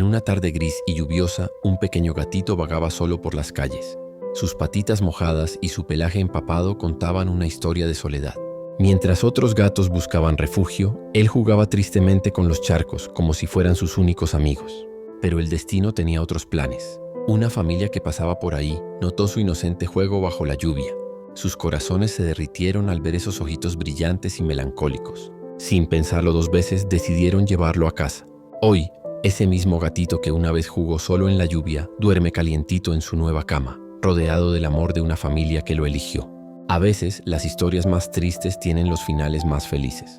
En una tarde gris y lluviosa, un pequeño gatito vagaba solo por las calles. Sus patitas mojadas y su pelaje empapado contaban una historia de soledad. Mientras otros gatos buscaban refugio, él jugaba tristemente con los charcos como si fueran sus únicos amigos. Pero el destino tenía otros planes. Una familia que pasaba por ahí notó su inocente juego bajo la lluvia. Sus corazones se derritieron al ver esos ojitos brillantes y melancólicos. Sin pensarlo dos veces, decidieron llevarlo a casa. Hoy, ese mismo gatito que una vez jugó solo en la lluvia, duerme calientito en su nueva cama, rodeado del amor de una familia que lo eligió. A veces, las historias más tristes tienen los finales más felices.